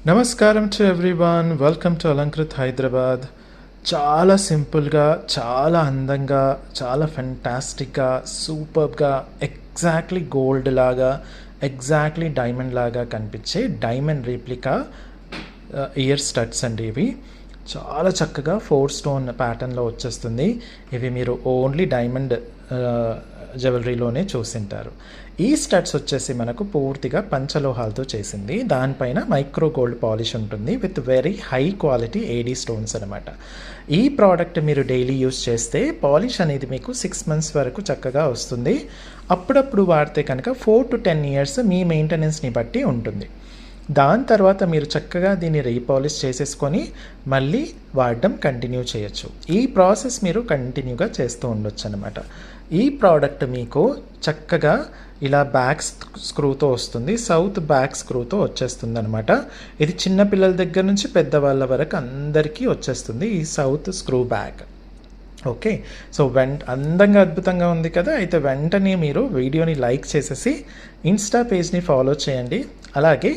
నమస్కారం to everyone, welcome to Alankrit Hyderabad. చాలా సింపుల్గా, చాలా అందంగా, చాలా ఫెంటాస్టిక్గా, సూపర్గా, ఎగ్జాక్ట్లీ గోల్డ్ లాగా, ఎగ్జాక్ట్లీ డైమండ్ లాగా కనిపించే డైమండ్ రీప్లికా ఇయర్ స్టడ్స్ అండి. ఇవి చాలా చక్కగా 4 స్టోన్ ప్యాటర్న్లో వచ్చేస్తుంది. ఇవి మీరు ఓన్లీ డైమండ్ జ్యువెలరీలోనే చూసింటారు. ఈ స్టడ్స్ వచ్చేసి మనకు పూర్తిగా పంచలోహాలతో చేసింది. దానిపైన మైక్రో గోల్డ్ పాలిష్ ఉంటుంది with very high quality AD stones అనమాట. ఈ ప్రోడక్ట్ మీరు డైలీ యూస్ చేస్తే పాలిష్ అనేది మీకు 6 months వరకు చక్కగా వస్తుంది. అప్పుడప్పుడు వాడితే కనుక 4 to 10 years మీ మెయింటెనెన్స్ని బట్టి ఉంటుంది. దాని తర్వాత మీరు చక్కగా దీన్ని రీపాలిష్ చేసేసుకొని మళ్ళీ వాడడం కంటిన్యూ చేయొచ్చు. ఈ ప్రాసెస్ మీరు కంటిన్యూగా చేస్తూ ఉండొచ్చు అనమాట. ఈ ప్రోడక్ట్ మీకు చక్కగా ఇలా బ్యాక్ స్క్రూతో వస్తుంది, సౌత్ బ్యాక్ స్క్రూతో వచ్చేస్తుంది అనమాట. ఇది చిన్నపిల్లల దగ్గర నుంచి పెద్దవాళ్ళ వరకు అందరికీ వచ్చేస్తుంది ఈ south screw back. Okay, so అందంగా అద్భుతంగా ఉంది కదా. అయితే వెంటనే మీరు వీడియోని లైక్ చేసేసి ఇన్స్టా పేజ్ని ఫాలో చేయండి, అలాగే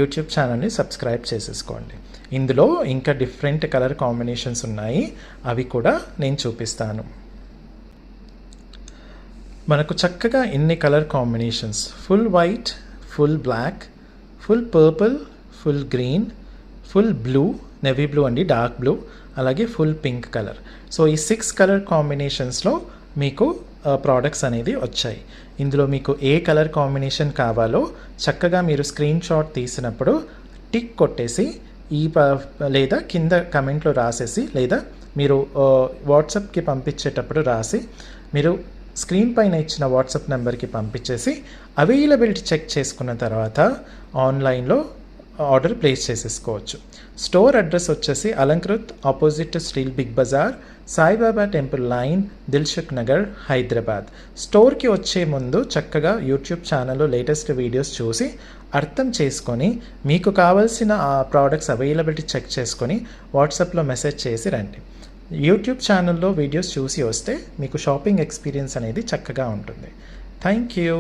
యూట్యూబ్ ఛానల్ని సబ్స్క్రైబ్ చేసేసుకోండి. ఇందులో ఇంకా డిఫరెంట్ కలర్ కాంబినేషన్స్ ఉన్నాయి, అవి కూడా నేను చూపిస్తాను. మనకు చక్కగా ఇన్ని colour combinations: full white, full black, full purple, full green, full blue, navy blue అండి, డార్క్ బ్లూ, అలాగే ఫుల్ పింక్ కలర్. సో ఈ 6 కలర్ కాంబినేషన్స్లో మీకు ప్రోడక్ట్స్ అనేది వచ్చాయి. ఇందులో మీకు ఏ కలర్ కాంబినేషన్ కావాలో చక్కగా మీరు స్క్రీన్ షాట్ తీసినప్పుడు టిక్ కొట్టేసి లేదా కింద కమెంట్లో రాసేసి, లేదా మీరు వాట్సాప్కి పంపించేటప్పుడు రాసి మీరు స్క్రీన్ పైన ఇచ్చిన వాట్సాప్ నెంబర్కి పంపించేసి అవైలబిలిటీ చెక్ చేసుకున్న తర్వాత ఆన్లైన్లో ఆర్డర్ ప్లేస్ చేసేసుకోవచ్చు. స్టోర్ అడ్రస్ వచ్చేసి Alankrit, opposite steel Big Bazaar, Saibaba temple line, Dilsukh Nagar, Hyderabad. స్టోర్కి వచ్చే ముందు చక్కగా యూట్యూబ్ ఛానల్లో లేటెస్ట్ వీడియోస్ చూసి అర్థం చేసుకొని మీకు కావాల్సిన ఆ ప్రోడక్ట్స్ అవైలబిలిటీ చెక్ చేసుకొని వాట్సాప్లో మెసేజ్ చేసి రండి. యూట్యూబ్ ఛానల్లో వీడియోస్ చూసి వస్తే మీకు షాపింగ్ ఎక్స్పీరియన్స్ అనేది చక్కగా ఉంటుంది. Thank you.